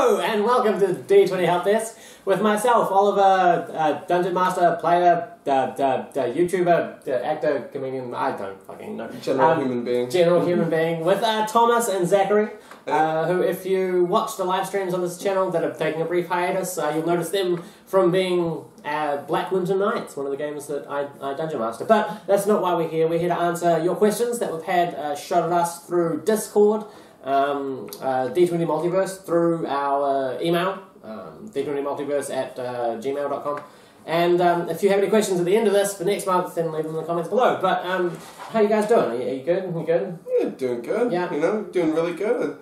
Hello and welcome to D20 Helpdesk with myself, Oliver, Dungeon Master, player, YouTuber, actor, comedian, I don't fucking know. General human being, with Thomas and Zachary, who, if you watch the live streams on this channel that are taking a brief hiatus, you'll notice them from being Black Winter Nights, one of the games that I Dungeon Master. But that's not why we're here. We're here to answer your questions that we've had shot at us through Discord, D20 Multiverse, through our email, d20multiverse@gmail.com. And if you have any questions at the end of this for next month, then leave them in the comments below. But how you guys doing? Are you good? You good? Yeah, doing good. Yeah. You know, doing really good.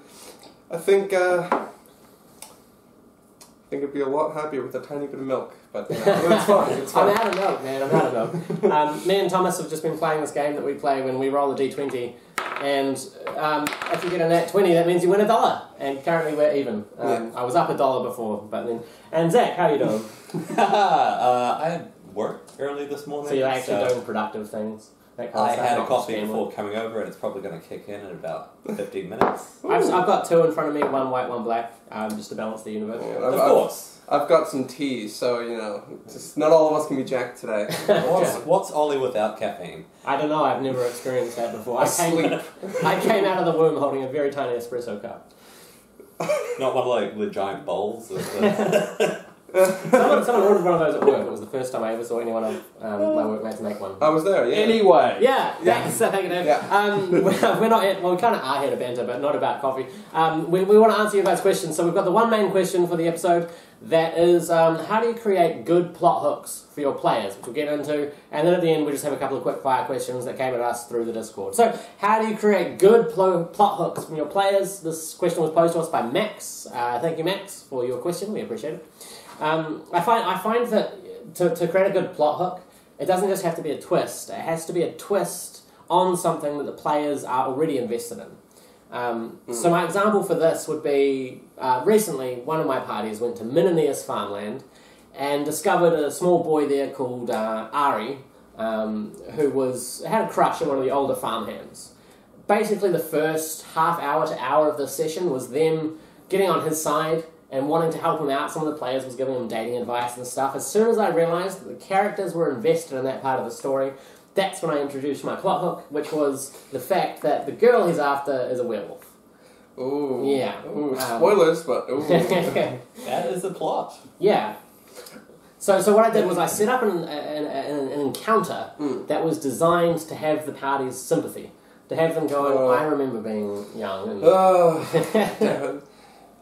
I think I'd be a lot happier with a tiny bit of milk, but it's fine. It's fine. I'm out of milk, man. I'm out of milk. Me and Thomas have just been playing this game that we play when we roll a D20, and if you get a nat 20, that means you win $1. And currently we're even. I was up $1 before, but then. And Zach, how are you doing? I had work early this morning. So you're actually doing productive things. I had a coffee before coming over, and it's probably going to kick in about 15 minutes. I've got two in front of me, one white, one black, just to balance the universe. Yeah, of course. I've got some tea, so, you know, just not all of us can be jacked today. What's Ollie without caffeine? I don't know, I've never experienced that before. I came out of the womb holding a very tiny espresso cup. Not one of like the giant bowls? Someone ordered one of those at work. It was the first time I ever saw anyone of my workmates make one. I was there, yeah. Anyway. Yeah. Thank you, Dave. Yeah. We're not here, well, we kind of are here to banter, but not about coffee. We want to answer you guys' questions. So we've got the one main question for the episode. That is, how do you create good plot hooks for your players, which we'll get into. And then at the end, we just have a couple of quick fire questions that came at us through the Discord. So, how do you create good plot hooks from your players? This question was posed to us by Max. Thank you, Max, for your question. We appreciate it. I find that to create a good plot hook, it doesn't just have to be a twist. It has to be a twist on something that the players are already invested in. So my example for this would be, recently one of my parties went to Minneneus farmland and discovered a small boy there called Ari, who had a crush on one of the older farmhands. Basically the first half hour to hour of the session was them getting on his side and wanting to help him out. Some of the players was giving him dating advice and stuff. As soon as I realised that the characters were invested in that part of the story, that's when I introduced my plot hook, which was the fact that the girl he's after is a werewolf. Ooh. Yeah. Ooh, spoilers, but ooh. That is the plot. Yeah. So what I did was I set up an encounter that was designed to have the party's sympathy. To have them go, I remember being young. And Damn it.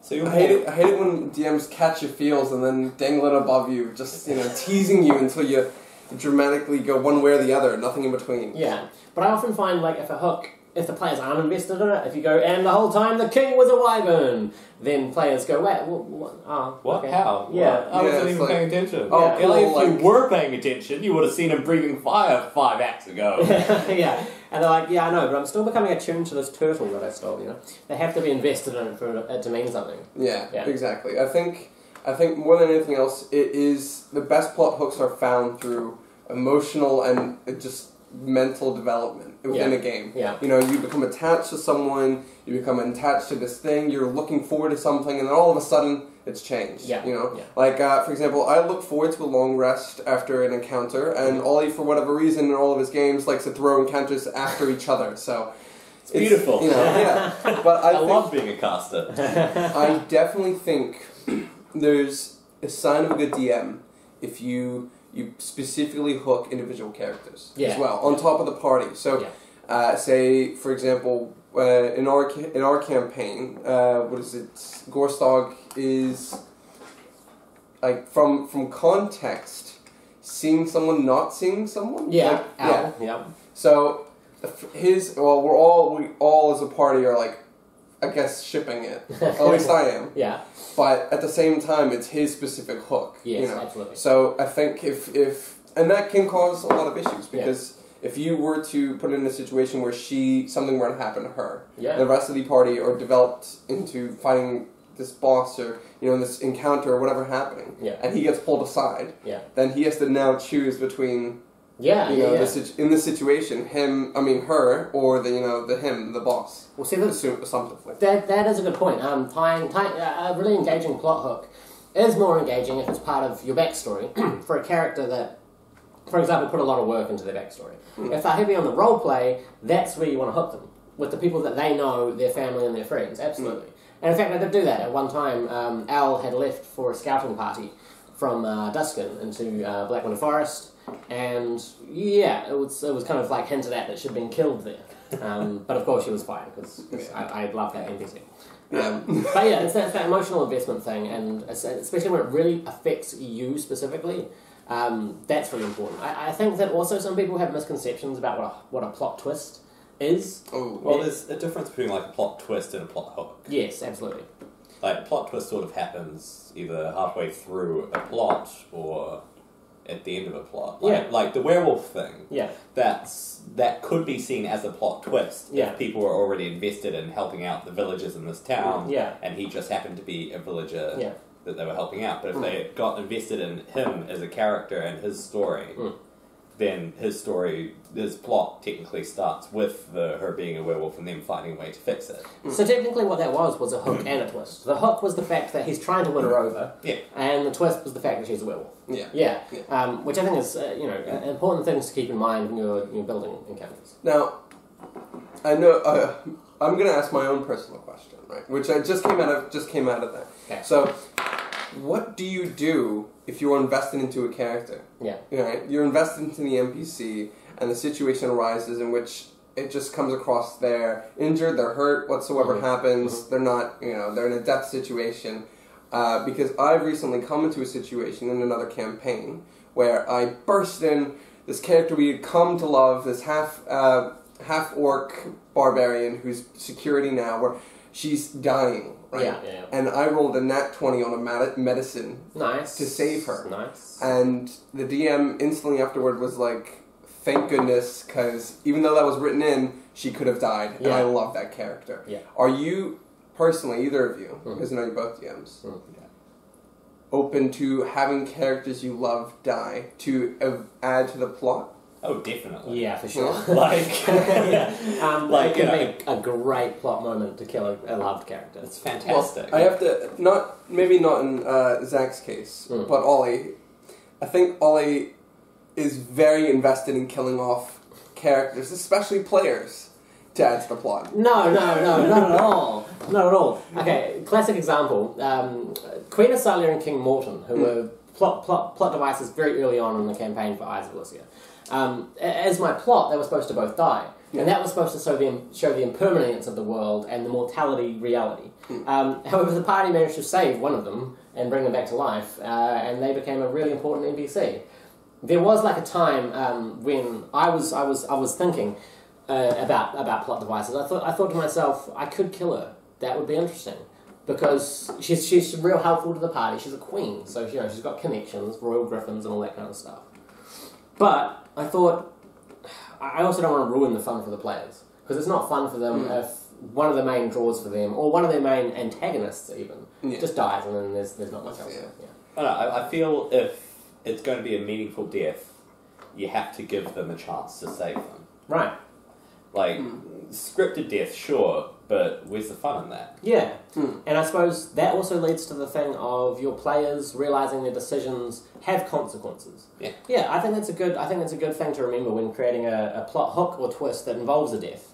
So I hate it when DMs catch your feels and then dangle it above you, just, teasing you until you dramatically go one way or the other, nothing in between. Yeah, but I often find, like, if the players aren't invested in it, if you go, and the whole time the king was a wyvern, then players go, wait, what? Oh, what? okay. How? Yeah. I wasn't even paying attention. Oh, yeah. If you were paying attention, you would have seen him breathing fire 5 acts ago. Yeah, and they're like, yeah, I know, but I'm still becoming attuned to this turtle that I stole, They have to be invested in it for it to mean something. Yeah, exactly. I think more than anything else, it is the best plot hooks are found through emotional and just mental development within a game. Yeah. You become attached to someone, you become attached to this thing, you're looking forward to something, and then all of a sudden, it's changed. Yeah. Like, for example, I look forward to a long rest after an encounter, and Ollie, for whatever reason, in all of his games, likes to throw encounters after each other, so... It's beautiful. But I love being a caster. I definitely think there's a sign of a good DM if you specifically hook individual characters as well, on top of the party. So, say, for example, in our campaign, what is it? Gorstog is, like, from context, seeing someone not seeing someone. Yeah. So, we all as a party are, like, I guess shipping it. At least I am. Yeah. But at the same time, it's his specific hook. Yes, absolutely. So I think and that can cause a lot of issues, because if you were to put it in a situation where something were to happen to her, the rest of the party are developed into fighting this boss or this encounter or whatever happening, and he gets pulled aside, then he has to now choose between Yeah, you know, in this situation, her, or the boss. Well, see, assumptively. That is a good point. Tying a really engaging plot hook is more engaging if it's part of your backstory for a character that, for example, put a lot of work into their backstory. If they're heavy on the role play, that's where you want to hook them, with the people that they know, their family and their friends, absolutely. And in fact, I did do that at one time. Al had left for a scouting party from Duskin into Blackwater Forest, and yeah, it was kind of like hinted at that she'd been killed there. But of course she was fine, because I love that NPC. But yeah, it's that emotional investment thing, and especially when it really affects you specifically, that's really important. I think that also some people have misconceptions about what a plot twist is. Oh, well, there's a difference between like a plot twist and a plot hook. Yes, absolutely. Like, plot twist sort of happens either halfway through a plot or at the end of a plot. Like the werewolf thing. Yeah. That could be seen as a plot twist if people were already invested in helping out the villagers in this town. Yeah. And he just happened to be a villager that they were helping out. But if they got invested in him as a character and his story, then his plot technically starts with her being a werewolf and them finding a way to fix it. So technically what that was a hook and a twist. The hook was the fact that he's trying to win her over, and the twist was the fact that she's a werewolf. Which I think is important things to keep in mind when you're building encounters. Now, I know I'm going to ask my own personal question, right? Which I just came out of that. Okay. So, what do you do if you're invested into a character? Yeah. Right? You're invested into the NPC, and the situation arises in which it just comes across they're injured, they're hurt, whatsoever happens, they're not, they're in a death situation. Because I've recently come into a situation in another campaign where I burst in this character we had come to love, this half-orc barbarian who's security now, where she's dying. Right? Yeah. And I rolled a nat 20 on a medicine to save her. Nice. And the DM instantly afterward was like, thank goodness, because even though that was written in, she could have died. And I love that character. Yeah. Are you, personally, either of you, because I know you're both DMs, open to having characters you love die to add to the plot? Oh, definitely. Yeah, for sure. It could be a great plot moment to kill a loved character. It's fantastic. Well, I have to, maybe not in Zach's case, but Ollie. I think Ollie is very invested in killing off characters, especially players, to add to the plot. No, not at all. Not at all. Okay, classic example. Queen Asalia and King Morton, who were plot devices very early on in the campaign for Eyes of Elisia. As my plot, they were supposed to both die. And that was supposed to show the impermanence of the world and the mortality reality. However, the party managed to save one of them and bring them back to life, and they became a really important NPC. There was like a time when I was thinking about plot devices. I thought to myself, I could kill her. That would be interesting. Because she's real helpful to the party. She's a queen, so she's got connections, royal griffins and all that kind of stuff. But I thought, I also don't want to ruin the fun for the players, because it's not fun for them if one of the main draws for them, or one of their main antagonists even, just dies, and then there's not much else. I feel if it's going to be a meaningful death, you have to give them a chance to save them. Right. Like, scripted death, sure, but where's the fun in that? Yeah. And I suppose that also leads to the thing of your players realising their decisions have consequences. Yeah, I think that's a good thing to remember when creating a plot hook or twist that involves a death.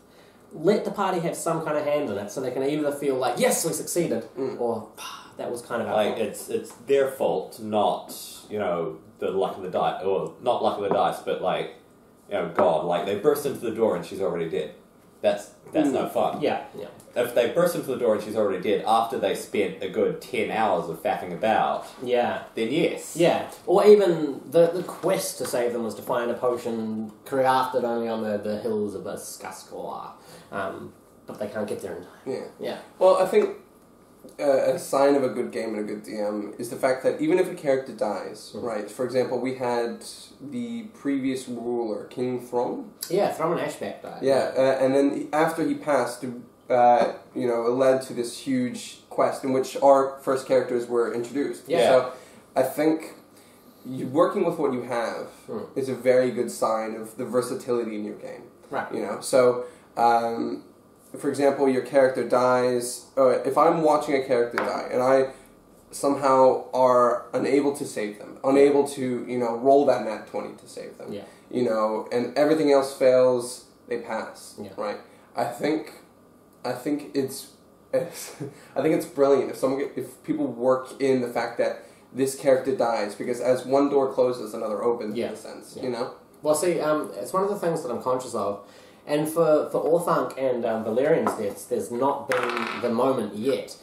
Let the party have some kind of hand in it, so they can either feel like, yes, we succeeded, or that was kind of our fault. It's their fault, not the luck of the dice, or not luck of the dice, but God, like they burst into the door and she's already dead. That's no fun. Yeah. If they burst into the door and she's already dead after they spent a good 10 hours of faffing about, then yes. Yeah. Or even the quest to save them was to find a potion crafted only on the hills of Skaskor. But they can't get there in time. Yeah. Well, I think a sign of a good game and a good DM is the fact that even if a character dies, right? For example, we had the previous ruler, King Throm. Yeah, Throm and Ashback died. Yeah, and then after he passed, it led to this huge quest in which our first characters were introduced. Yeah. So I think working with what you have is a very good sign of the versatility in your game. Right. You know, so for example, your character dies. If I'm watching a character die and I somehow are unable to save them, unable to roll that nat 20 to save them, and everything else fails, they pass. Right. I think it's brilliant if people work in the fact that this character dies, because as one door closes, another opens, in a sense, Well, see, it's one of the things that I'm conscious of, and for Orthanc and Valerian's deaths, there's not been the moment yet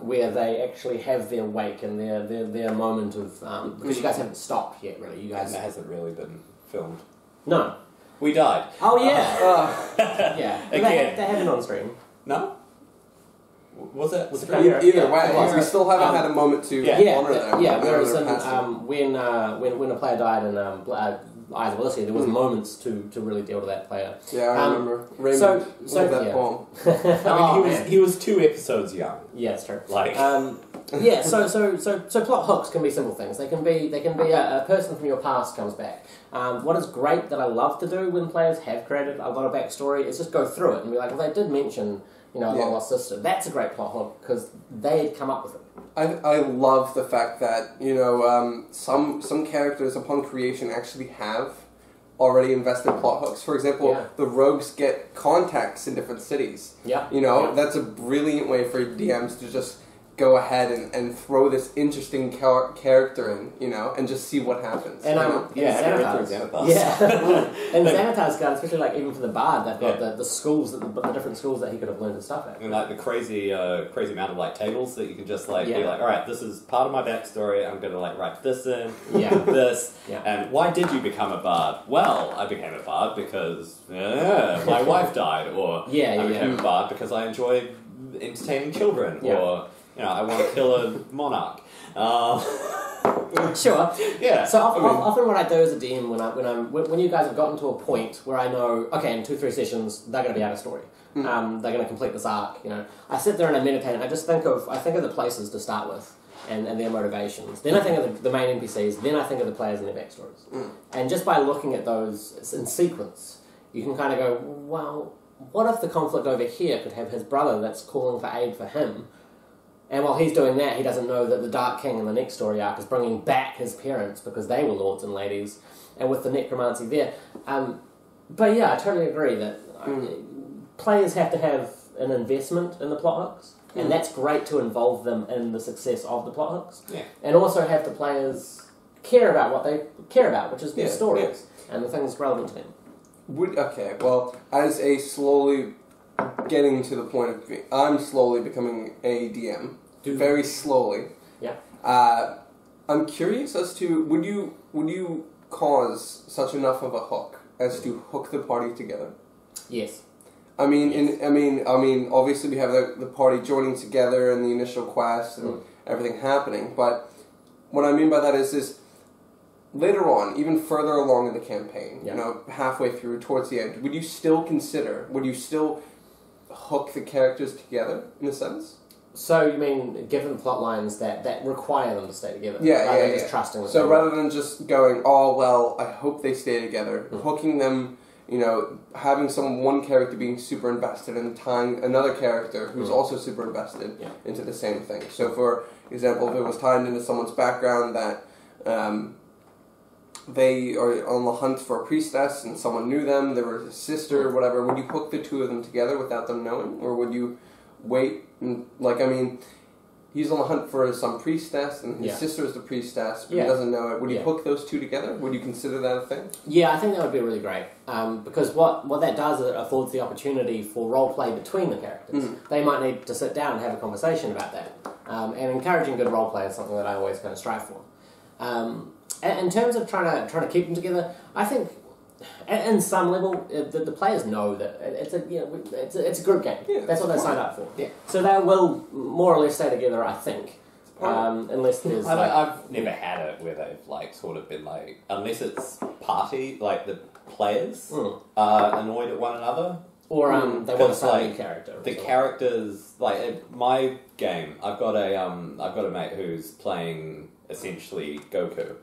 where they actually have their wake and their moment of, because you guys haven't stopped yet, really. You guys... And that hasn't really been filmed. No. We died. Oh, yeah. Yeah. Again. They haven't on stream. No? Was it? Either way, we still haven't had a moment to honor them. Yeah, whereas when a player died in Eyes of Elisia, there was moments to really deal with that player. Yeah, I remember. Raymond that poem. I mean, he was 2 episodes young. Yeah, it's true. Like, so plot hooks can be simple things. They can be a person from your past comes back. What is great that I love to do when players have created a lot of backstory is just go through it and be like, well, they did mention a long lost sister. That's a great plot hook because they had come up with it. I love the fact that some characters upon creation actually have already invested plot hooks. For example, the rogues get contacts in different cities. That's a brilliant way for DMs to just go ahead and throw this interesting character in, and just see what happens. And Xanathar's. And Xanathar's got, especially like even for the bard, they've got the schools the different schools that he could have learned his stuff at. And like the crazy amount of like tables that you can just be like, all right, this is part of my backstory. I'm going to like write this in, this, and why did you become a bard? Well, I became a bard because my wife died, or I became a bard because I enjoyed entertaining children, or I want to kill a monarch. Sure. Yeah. So often what I do as a DM when you guys have gotten to a point where I know, okay, in 2-3 sessions they're going to be out of story. They're going to complete this arc. I sit there and I meditate and I think of the places to start with and their motivations. Then I think of the main NPCs. Then I think of the players and their backstories. And just by looking at those in sequence, you can kind of go, well, what if the conflict over here could have his brother that's calling for aid for him? And while he's doing that, he doesn't know that the Dark King in the next story arc is bringing back his parents because they were lords and ladies, and with the necromancy there. But yeah, I totally agree that players have to have an investment in the plot hooks, and that's great to involve them in the success of the plot hooks. Yeah. And also have the players care about what they care about, which is their stories and the things relevant to them. As a slowly getting to the point of I'm slowly becoming a DM, very slowly. Yeah. I'm curious as to would you cause such enough of a hook as to hook the party together? Yes. I mean, obviously we have the party joining together and the initial quest and everything happening. But what I mean by that is later on, even further along in the campaign, halfway through, towards the end, would you still hook the characters together in a sense? So you mean give them plot lines that require them to stay together? Rather than just trusting them. So rather than just going, oh well, I hope they stay together, hooking them, having one character being super invested and tying another character who's also super invested into the same thing. So for example, if it was tied into someone's background that they are on the hunt for a priestess and someone knew them, they were a sister or whatever, would you hook the two of them together without them knowing? Or would you wait and, he's on the hunt for some priestess and his sister is the priestess, but he doesn't know it. Would you hook those two together? Would you consider that a thing? Yeah, I think that would be really great. Because what that does is it affords the opportunity for role play between the characters. They might need to sit down and have a conversation about that. And encouraging good role play is something that I always kind of strive for. In terms of trying to keep them together, I think in some level the players know that it's a group game. Yeah, that's what they signed up for. Yeah. So they will more or less stay together, I think. Unless there's I've never had it where they've sort of been unless it's party, the players are annoyed at one another. Or they want to start a new character. The characters, like my game, I've got a mate who's playing essentially Goku,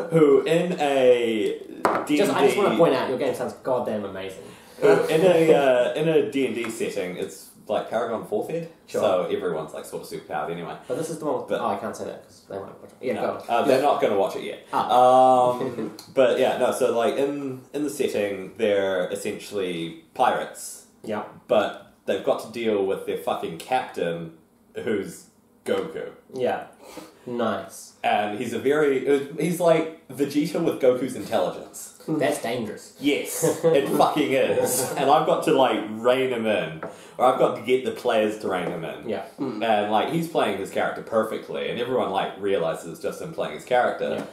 who in a D&D... I just want to point out, your game sounds goddamn amazing. In a D&D setting, it's like Paragon 4th Ed, sure. So everyone's like sort of superpowered anyway. But this is the one with... I can't say that because they might watch it. Yeah, no, go. They're not going to watch it yet. But yeah, no, so like in the setting, they're essentially pirates. Yeah. But they've got to deal with their fucking captain, who's Goku. Yeah. Nice. And he's like Vegeta with Goku's intelligence. That's dangerous. Yes, it fucking is. And I've got to like rein him in. Or I've got to get the players to rein him in. Yeah. And like he's playing his character perfectly and everyone like realizes it's just him playing his character. Yeah.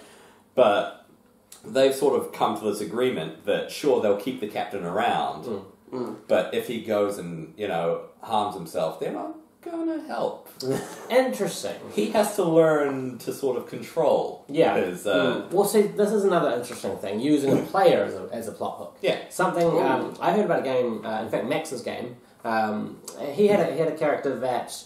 But they've sort of come to this agreement that sure they'll keep the captain around, but if he goes and, harms himself, they're not gonna help. Interesting. He has to learn to sort of control his... Well, see, this is another interesting thing, using a player as a plot hook. Yeah. Something, I heard about a game, in fact, Max's game, he had a character that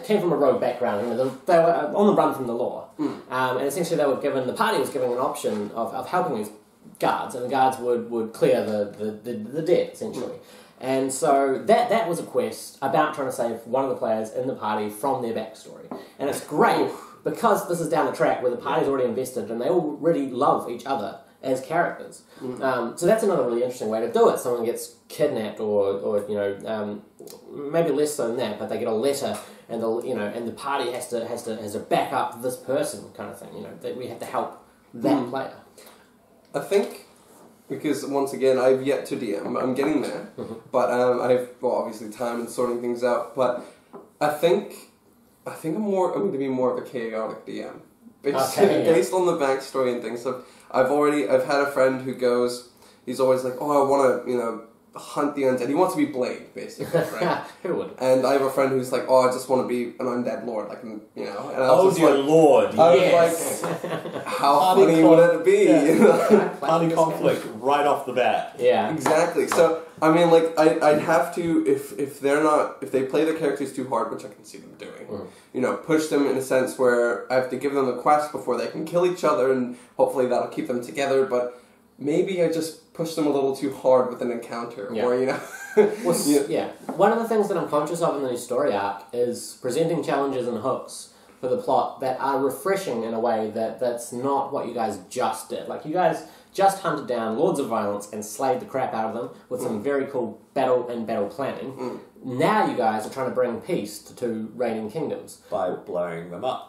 came from a rogue background. They were on the run from the law. And essentially the party was given an option of helping these guards, and the guards would clear the debt, essentially. And so that was a quest about trying to save one of the players in the party from their backstory. And it's great because this is down the track where the party's already invested and they all really love each other as characters. So that's another really interesting way to do it. Someone gets kidnapped or maybe less so than that, but they get a letter and the party has to back up this person kind of thing. That we have to help that player. I think, because once again, I've yet to DM. I'm getting there, but I've obviously time and sorting things out. But I think I'm going to be more of a chaotic DM, based on the backstory and things. So I've had a friend who goes, he's always like, oh, I want to hunt the undead. He wants to be Blade, basically, right? Who would? And I have a friend who's like, oh, I just want to be an undead lord, like, And I was dear Lord, yes. I was like, how funny would it be? Party conflict right off the bat. Yeah, exactly. So I mean, like, I'd have to if they play their characters too hard, which I can see them doing. Push them in a sense where I have to give them the quest before they can kill each other, and hopefully that'll keep them together. But maybe I just push them a little too hard with an encounter, or One of the things that I'm conscious of in the new story arc is presenting challenges and hooks for the plot that are refreshing in a way that's not what you guys just did. Like, you guys just hunted down Lords of Violence and slayed the crap out of them with some very cool battle planning. Now you guys are trying to bring peace to two reigning kingdoms. By blowing them up.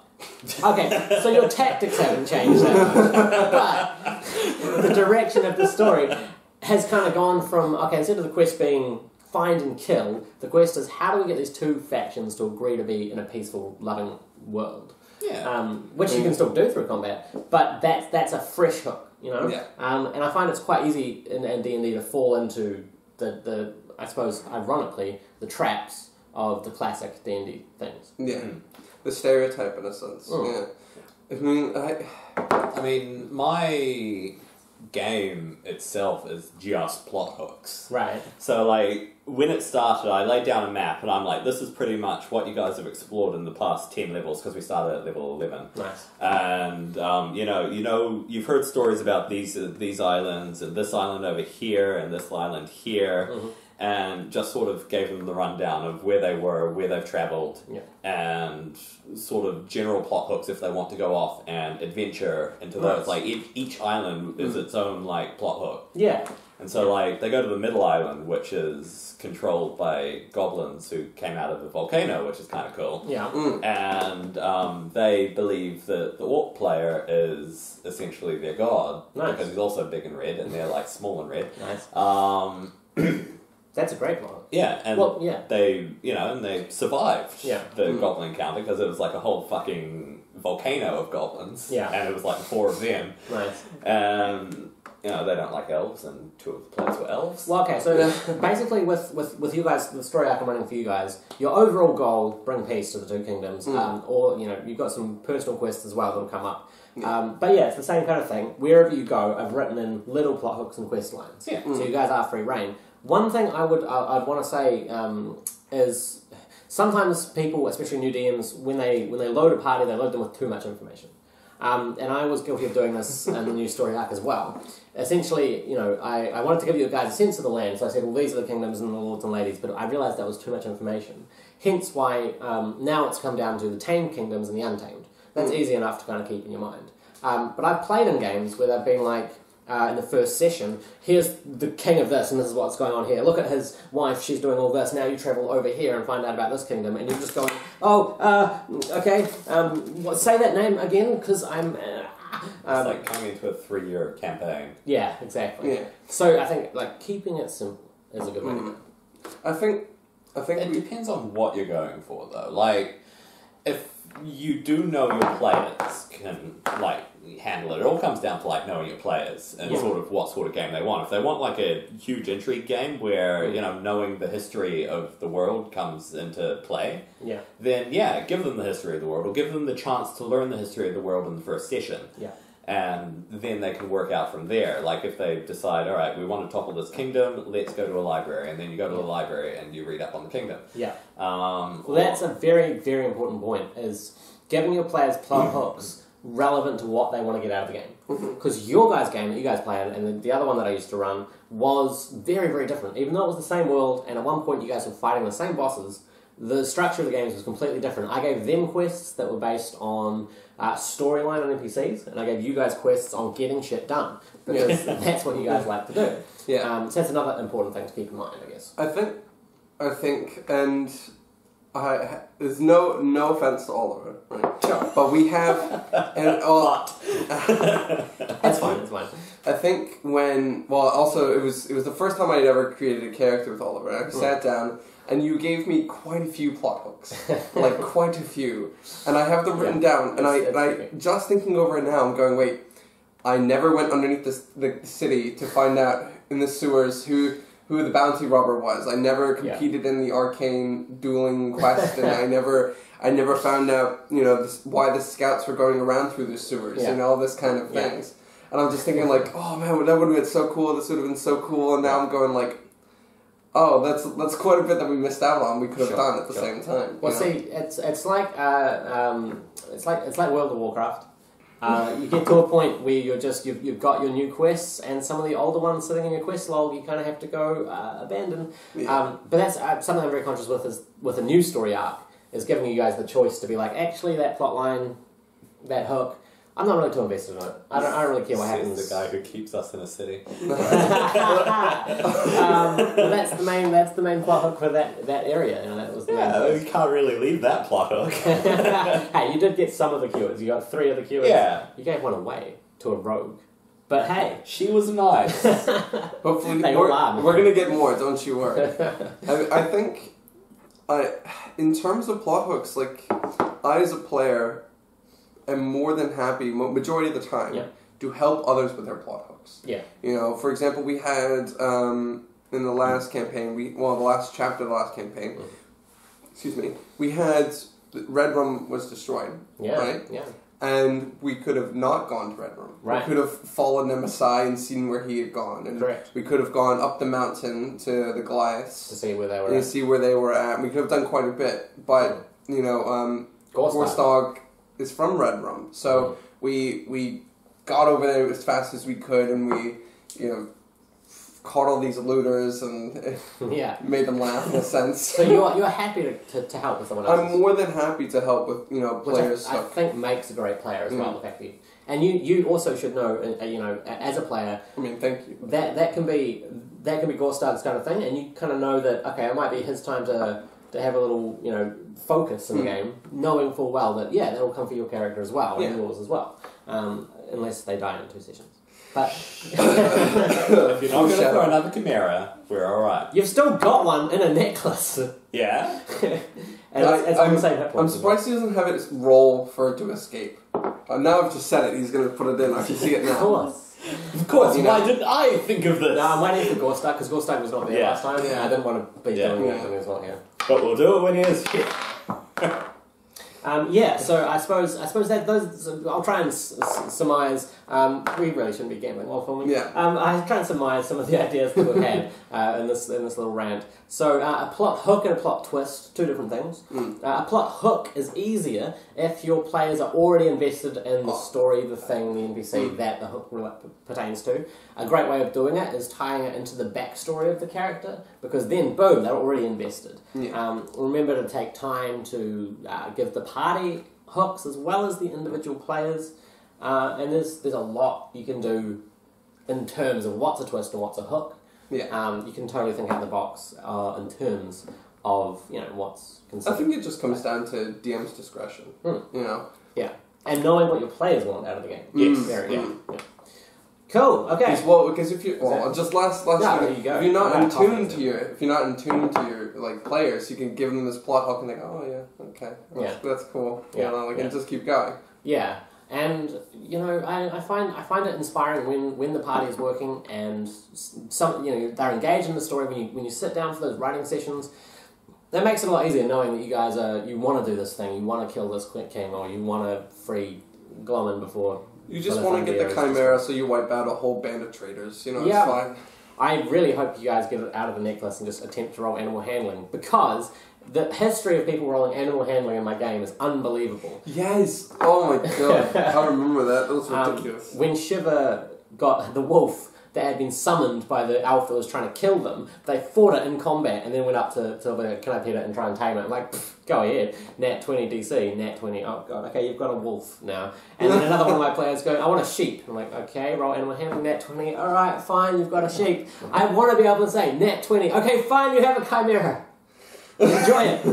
Okay, so your tactics haven't changed that much, but the direction of the story has kind of gone from, instead of the quest being find and kill, the quest is how do we get these two factions to agree to be in a peaceful, loving world? Yeah. Which you can still do through combat, but that's a fresh hook, Yeah. And I find it's quite easy in D&D to fall into the I suppose, ironically, the traps of the classic D&D things. Yeah. The stereotype, in a sense. Yeah. I mean, my game itself is just plot hooks. Right. So, like, when it started, I laid down a map, and I'm like, this is pretty much what you guys have explored in the past 10 levels, because we started at level 11. Nice. And, you've heard stories about these islands, and this island over here, and this island here, and just sort of gave them the rundown of where they were, where they've travelled, and sort of general plot hooks if they want to go off and adventure into those. Like, each island is its own, like, plot hook. Yeah. And so, like, they go to the middle island, which is controlled by goblins who came out of a volcano, which is kind of cool. Yeah. And they believe that the orc player is essentially their god. Nice. Because he's also big and red, and they're, like, small and red. Nice. That's a great model. Yeah, and they survived the goblin encounter because it was like a whole fucking volcano of goblins. Yeah. And it was like 4 of them. Nice. And, they don't like elves, and 2 of the players were elves. Well, okay, so basically with you guys, the story arc I'm running for you guys, your overall goal, bring peace to the two kingdoms, or, you've got some personal quests as well that'll come up. But yeah, it's the same kind of thing. Wherever you go, I've written in little plot hooks and quest lines. Yeah. So you guys are free reign. One thing I'd want to say is sometimes people, especially new DMs, when they load a party, they load them with too much information. And I was guilty of doing this in the new story arc as well. Essentially, I wanted to give you guys a sense of the land, so I said, well, these are the kingdoms and the lords and ladies, but I realised that was too much information. Hence why now it's come down to the tamed kingdoms and the untamed. That's easy enough to kind of keep in your mind. But I've played in games where they've been like, in the first session, here's the king of this, and this is what's going on here. Look at his wife, she's doing all this. Now you travel over here and find out about this kingdom, and you're just going, okay, say that name again, because I'm... it's like coming into a 3-year campaign. Yeah, exactly. Yeah. So I think keeping it simple is a good way to go. I think it depends on what you're going for, though. Like, if you do know your players can handle it. It all comes down to knowing your players and sort of what sort of game they want. If they want a huge intrigue game where knowing the history of the world comes into play, then give them the history of the world, or give them the chance to learn the history of the world in the first session. Yeah. And then they can work out from there. Like if they decide, all right, we want to topple this kingdom, let's go to a library, and then you go to the library and you read up on the kingdom. Yeah. Well, that's a very, very important point, is giving your players plot hooks relevant to what they want to get out of the game. Because your guys' game that you guys played, and the other one that I used to run, was very, very different. Even though it was the same world, and at one point you guys were fighting the same bosses, the structure of the games was completely different. I gave them quests that were based on storyline and NPCs, and I gave you guys quests on getting shit done, because that's what you guys like to do. Yeah. So that's another important thing to keep in mind, I guess. I think, and there's no offense to Oliver, right? Sure. But we have, That's fine. It's fine. I think also it was the first time I'd ever created a character with Oliver. I sat down. And you gave me quite a few plot hooks, quite a few, and I have them written down. And I just thinking over it now, I'm going, wait, I never went underneath the city to find out in the sewers who the bounty robber was. I never competed in the arcane dueling quest, and I never found out why the scouts were going around through the sewers and all this kind of things. And I'm just thinking oh man, that would have been so cool. This would have been so cool. And now I'm going oh, that's quite a bit that we missed out on. We could have done at the same time. Well, see, it's like World of Warcraft. You get to a point where you've got your new quests, and some of the older ones sitting in your quest log, you kind of have to go abandon. Yeah. But that's something I'm very conscious with a new story arc, is giving you guys the choice to be actually that plot line, that hook, I'm not really too invested in it. I don't really care what happens. The guy who keeps us in a city. That's the main plot hook for that area. That was the you can't really leave that plot hook. Hey, you did get some of the cures. You got 3 of the cures. Yeah. You gave one away to a rogue. But hey, she was nice. Hopefully, we're gonna get more. Don't you worry. I think, in terms of plot hooks, I as a player am more than happy, majority of the time, to help others with their plot hooks. Yeah. For example, we had in the last campaign, the last chapter of the last campaign, excuse me, we had Red Room was destroyed. Yeah. Right. Yeah. And we could have not gone to Red Room. Right. We could have followed Nemesis and seen where he had gone. And correct. We could have gone up the mountain to the Goliaths to see where they were. See where they were at. We could have done quite a bit, but Gorstog is from Red Room, so we got over there as fast as we could, and we caught all these looters and made them laugh in a sense. So you're happy to help with someone else? I'm more than happy to help with players. Which I think makes a great player as well. The fact that you also should know as a player. I mean, thank you. That can be Gorstag's kind of thing, and you kind of know that it might be his time to have a little focus in the game, knowing full well that that will come for your character as well and yours as well, unless they die in 2 sessions. But if you're not going to throw another chimera, we're all right. You've still got one in a necklace. Yeah. And it's on the same hit I'm surprised he doesn't have it roll for it to escape. Now I've just said it. He's going to put it in. I can see it now. Of course. Why didn't I think of this? No, I'm waiting for Gorstag because Gorstag was not there last time. I didn't want to be doing that thing as well. Yeah. But we'll do it when he is here. So I suppose that those. I'll try and surmise. We really shouldn't be gambling while filming. Yeah. I try and surmise some of the ideas that we've had in this little rant. So a plot hook and a plot twist, two different things. A plot hook is easier if your players are already invested in the story, the thing, the NPC that the hook pertains to. A great way of doing it is tying it into the backstory of the character, because then, boom, they're already invested. Yeah. Remember to take time to give the party hooks as well as the individual players, and there's a lot you can do in terms of what's a twist and what's a hook. Yeah. You can totally think out of the box in terms of what's considered. I think it just comes down to DM's discretion. Yeah, and knowing what your players want out of the game. Yes, very good. Yeah. Cool. Okay. Because if you just last if you're not in tune to your players, you can give them this plot hook and they go, oh yeah, okay, that's cool. And just keep going. Yeah. And I find it inspiring when the party is working and they're engaged in the story. When you sit down for those writing sessions, that makes it a lot easier knowing that you guys you want to do this thing, you want to kill this king, or you want to free Glommen before. You just want to get the Chimera, so you wipe out a whole band of traitors. It's fine. I really hope you guys get it out of the necklace and just attempt to roll animal handling, because the history of people rolling animal handling in my game is unbelievable. Yes! Oh my god. I remember that. That was ridiculous. When Shiva got the wolf that had been summoned by the elf that was trying to kill them, they fought it in combat and then went up to the can I pet it and try and tame it. I'm like, go ahead. Nat 20 DC, Nat 20. Oh god, okay, you've got a wolf now. And then another one of my players going, I want a sheep. I'm like, okay, roll animal handling, Nat 20. Alright, fine, you've got a sheep. I want to be able to say, Nat 20. Okay, fine, you have a chimera. Enjoy it.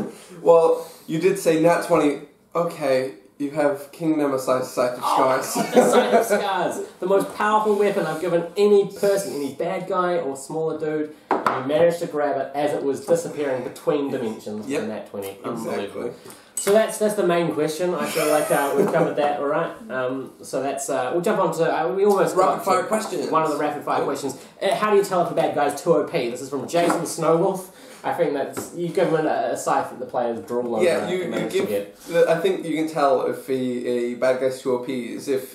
Well, you did say Nat 20. Okay, you have King Nemesi's Sight of Scars. The Sight of Scars. The most powerful weapon I've given any person, any bad guy or smaller dude. And you managed to grab it as it was disappearing between dimensions in Nat 20. Unbelievable. Exactly. So that's the main question. I feel like we've covered that, all right? So that's we'll jump on to we almost rapid fire questions. One of the rapid fire questions. How do you tell if a bad guy's too OP? This is from Jason Snowwolf. I think that's you give them a scythe that the players drool over. Yeah, you give. I think you can tell if a bad guy's too OP is if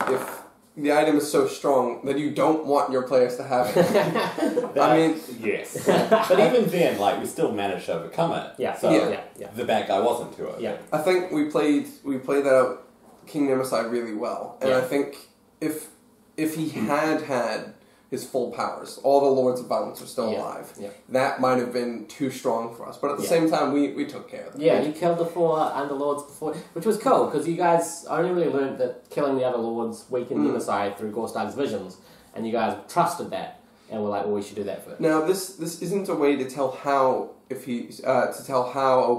the item is so strong that you don't want your players to have it. I mean, yes, but even then, we still managed to overcome it. Yeah. So the bad guy wasn't too OP. Yeah. I think we played that out King Nemesi really well, and I think if he had his full powers, all the Lords of Violence are still alive. Yeah. That might have been too strong for us, but at the same time, we took care of them. Yeah, you killed the 4 Underlords before, which was cool, because you guys only really learned that killing the other Lords weakened Nemesi through Gorstag's visions, and you guys trusted that, and were like, well, we should do that first. Now, this isn't a way to tell how OP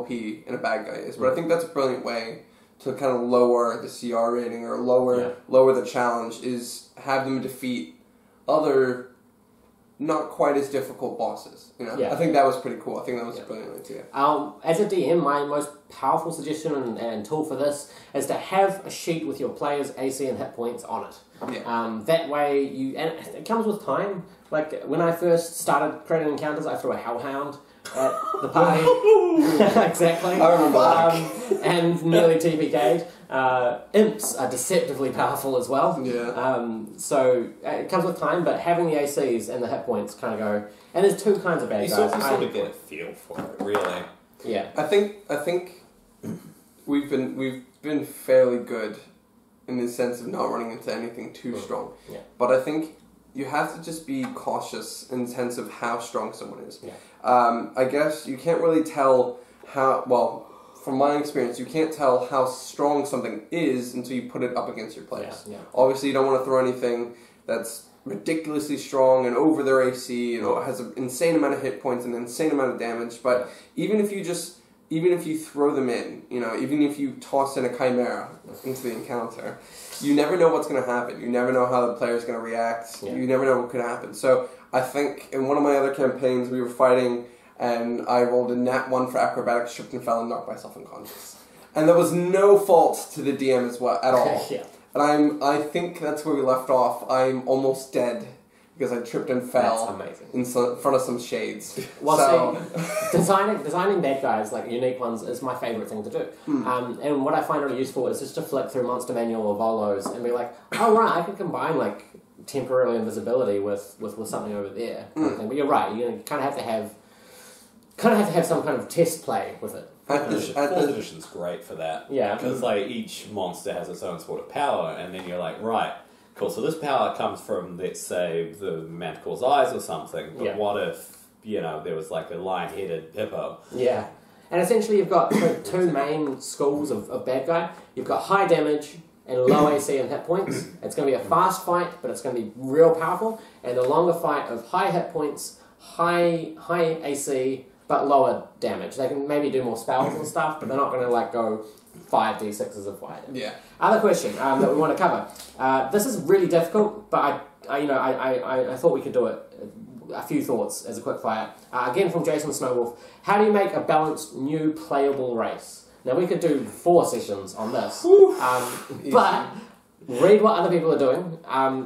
in a bad guy is, but I think that's a brilliant way to kind of lower the CR rating, or lower the challenge, is have them defeat other not quite as difficult bosses. I think that was pretty cool. I think that was a brilliant idea. As a DM, my most powerful suggestion and tool for this is to have a sheet with your players' AC and hit points on it. Yeah. That way and it comes with time. Like when I first started creating encounters, I threw a hellhound at the party. Exactly. I remember that. And nearly TPK'd. Imps are deceptively powerful as well. Yeah. So it comes with time, but having the ACs and the hit points kind of go. And there's 2 kinds of bad guys. You sort of get a feel for it, really. Yeah. I think we've been fairly good in the sense of not running into anything too strong. Yeah. But I think you have to just be cautious in the sense of how strong someone is. Yeah. I guess you can't really tell from my experience, you can't tell how strong something is until you put it up against your players. Yeah. Obviously, you don't want to throw anything that's ridiculously strong and over their AC, has an insane amount of hit points and an insane amount of damage. But even if you throw them in, even if you toss in a Chimera into the encounter, you never know what's going to happen. You never know how the player's going to react. Yeah. You never know what could happen. So I think in one of my other campaigns, we were fighting, and I rolled a Nat 1 for acrobatics, tripped and fell, and knocked myself unconscious. And there was no fault to the DM at all. Yeah. And I think that's where we left off. I'm almost dead because I tripped and fell. That's amazing. In front of some shades. Well, see, designing bad guys, like unique ones, is my favourite thing to do. And what I find really useful is just to flick through Monster Manual or Volos and be like, oh right, I could combine like temporary invisibility with something over there kind of thing. But you're right, you kind of have to have some kind of test play with it. Fourth edition's great for that. Yeah. Because like each monster has its own sort of power, and then you're like, right, cool, so this power comes from, let's say, the Manticore's eyes or something, but what if, there was like a lion-headed hippo? Yeah. And essentially you've got two main schools of bad guy. You've got high damage and low AC and hit points. It's going to be a fast fight, but it's going to be real powerful. And the longer fight of high hit points, high AC, but lower damage. They can maybe do more spells and stuff, but they're not going to like go 5d6s of fire damage. Yeah. Other question that we want to cover. This is really difficult, but I thought we could do it. A few thoughts as a quick fire. Again from Jason Snowwolf. How do you make a balanced new playable race? Now we could do 4 sessions on this, but read what other people are doing.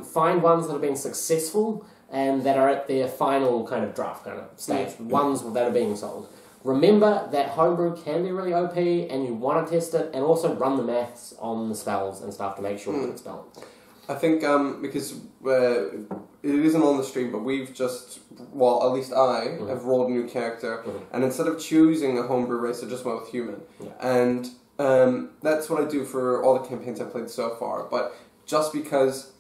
Find ones that have been successful and that are at their final kind of draft kind of stage. Ones that are being sold. Remember that homebrew can be really OP and you want to test it, and also run the maths on the spells and stuff to make sure that it's balanced. I think because it isn't on the stream, but we've just, well, at least I have rolled a new character, and instead of choosing a homebrew race, I just went with human. Yeah. And that's what I do for all the campaigns I've played so far. But just because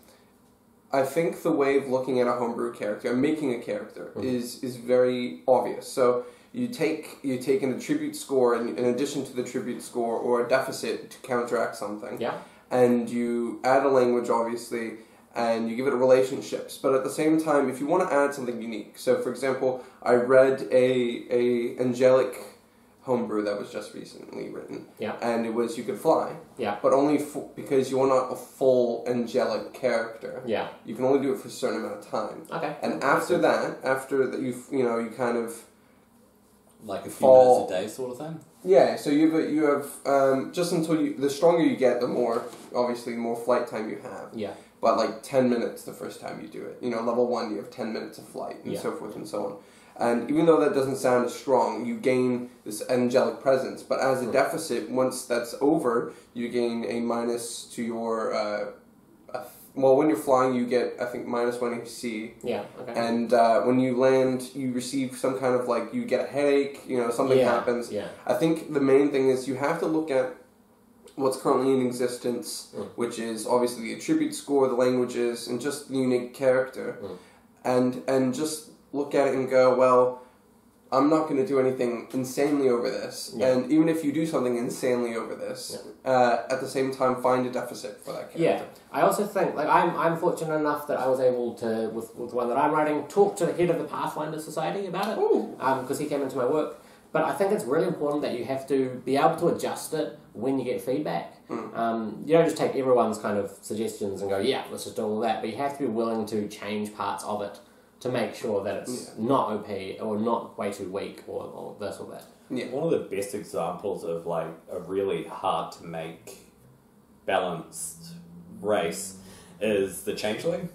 I think the way of looking at a homebrew character and making a character is very obvious. So you take an attribute score, and in addition to the attribute score, or a deficit to counteract something. Yeah. And you add a language, obviously, and you give it relationships. But at the same time, if you want to add something unique, so for example, I read a angelic homebrew that was just recently written, and it was you could fly, but only because you are not a full angelic character. Yeah, you can only do it for a certain amount of time. Okay, and after that you kind of like a few minutes a day sort of thing. Yeah, so you have just until the stronger you get, the more obviously more flight time you have. Yeah. But like 10 minutes the first time you do it. Level 1 you have 10 minutes of flight and so forth and so on. And even though that doesn't sound as strong, you gain this angelic presence. But as a deficit, once that's over, you gain a minus to your when you're flying, you get, I think, -1 AC. Yeah, okay. And when you land, you receive some kind of, you get a headache, something happens. Yeah. I think the main thing is you have to look at what's currently in existence, which is obviously the attribute score, the languages, and just the unique character. And just look at it and go, well, I'm not going to do anything insanely over this. Yeah. And even if you do something insanely over this, at the same time, find a deficit for that character. Yeah. I also think, I'm fortunate enough that I was able to, with one that I'm writing, talk to the head of the Pathfinder Society about it. Because he came into my work. But I think it's really important that you have to be able to adjust it when you get feedback. You don't just take everyone's kind of suggestions and go, yeah, let's just do all that. But you have to be willing to change parts of it to make sure that it's not OP or not way too weak or this or that. Yeah. One of the best examples of a really hard to make balanced race is the Changeling.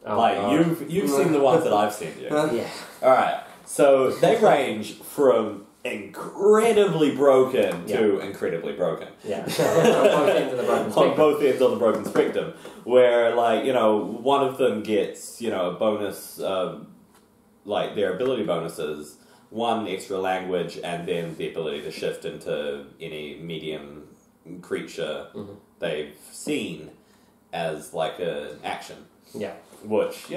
You've seen the ones that I've sent you. Yeah. Alright. So they range from incredibly broken to incredibly broken. Yeah. On both ends of the broken spectrum. Where, one of them gets, a bonus, their ability bonuses, 1 extra language, and then the ability to shift into any medium creature they've seen as, an action. Yeah. Which,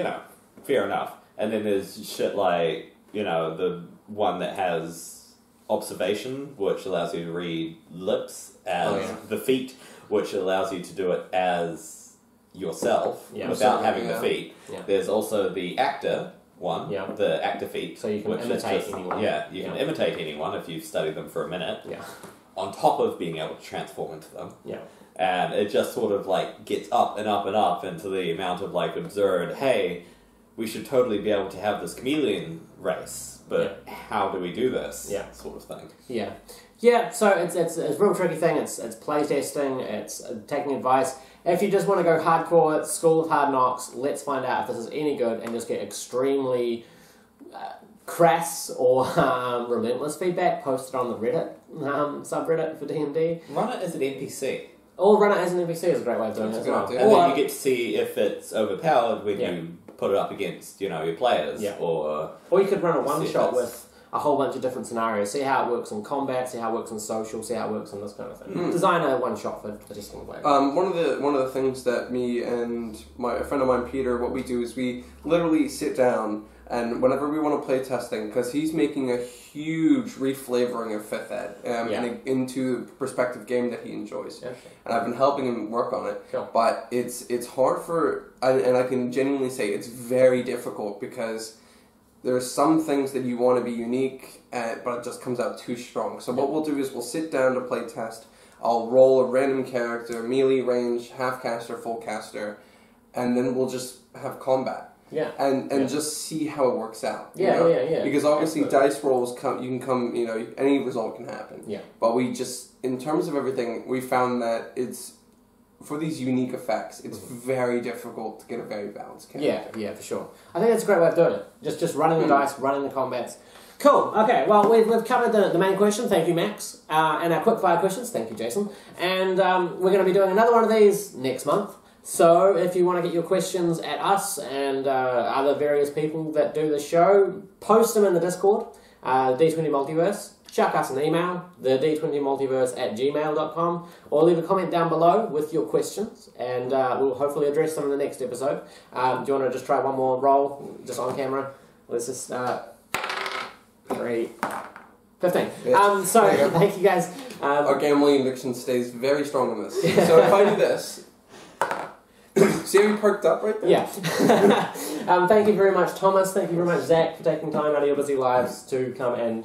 fair enough. And then there's shit the one that has observation, which allows you to read lips, as the feat, which allows you to do it as yourself without having the feat. Yeah. There's also the actor one, the actor feat. So you can imitate anyone. Yeah, you can imitate anyone if you've studied them for a minute. Yeah. On top of being able to transform into them. Yeah. And it just sort of gets up and up and up into the amount of absurd, hey, we should totally be able to have this chameleon race, but how do we do this? Sort of thing. Yeah. Yeah, so it's a real tricky thing. It's play testing, it's taking advice. If you just want to go hardcore, School of Hard Knocks, let's find out if this is any good and just get extremely crass or relentless feedback, post it on the Reddit subreddit for D&D. Run it as an NPC. Or run it as an NPC is a great way of doing it as well. And then you get to see if it's overpowered when you put it up against, your players. Or you could run a one-shot with a whole bunch of different scenarios. See how it works in combat, see how it works in social, see how it works in this kind of thing. Design a one-shot for testing play. One of the things that me and a friend of mine, Peter, what we do is we literally sit down and whenever we want to play testing, because he's making a huge reflavoring of 5th Ed into the perspective game that he enjoys. Okay. And I've been helping him work on it. Cool. But it's hard and I can genuinely say it's very difficult because there's some things that you want to be unique, but it just comes out too strong. So what we'll do is we'll sit down to play test. I'll roll a random character, melee, range, half caster, full caster, and then we'll just have combat. Yeah. And just see how it works out. Yeah. Because obviously dice rolls any result can happen. Yeah. But we just, in terms of everything, we found that it's, for these unique effects, it's very difficult to get a very balanced character. Yeah, for sure. I think that's a great way of doing it. Just running the dice, running the combats. Cool. Okay, well, we've covered the main question. Thank you, Max. And our quick-fire questions. Thank you, Jason. And we're going to be doing another one of these next month. So if you want to get your questions at us and other various people that do the show, post them in the Discord, D20 Multiverse. Chuck us an email, the d20multiverse@gmail.com, or leave a comment down below with your questions, and we'll hopefully address them in the next episode. Do you want to just try one more roll, just on camera? Let's just start. 3, 15. Yes. So, thank you guys. Our gambling addiction stays very strong in this. So if I do this... See how you perked up right there? Yeah. Thank you very much, Thomas. Thank you very much, Zach, for taking time out of your busy lives to come and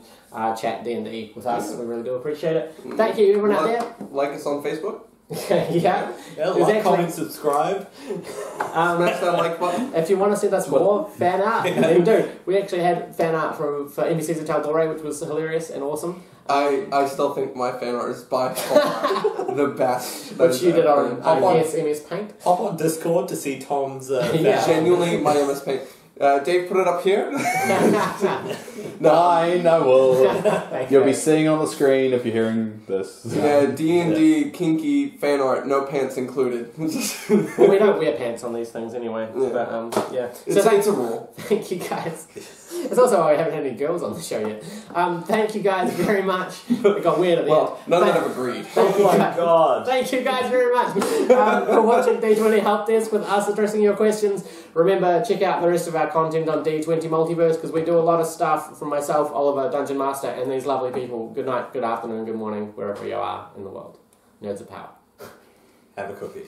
chat D&D with us. We really do appreciate it. Thank you, everyone out there. Like us on Facebook. Like, comment, subscribe. Smash that like button. If you want to send us more fan art, then do. We actually had fan art for NBC's Untitled, which was hilarious and awesome. I still think my fan art is by far the best. Which you did on MS Paint. Hop on Discord to see Tom's genuinely my MS Paint. Dave, put it up here. You'll be seeing on the screen if you're hearing this. Yeah, D&D kinky fan art, no pants included. Well, we don't wear pants on these things anyway. But it's a rule. Thank you guys. It's also why we haven't had any girls on the show yet. Thank you guys very much. It got weird at the end. None of them have agreed. God. Thank you guys very much for watching D20 Helpdesk with us addressing your questions. Remember, check out the rest of our content on D20 Multiverse because we do a lot of stuff from myself, Oliver, Dungeon Master, and these lovely people. Good night, good afternoon, good morning, wherever you are in the world. Nerds of Power. Have a cookie.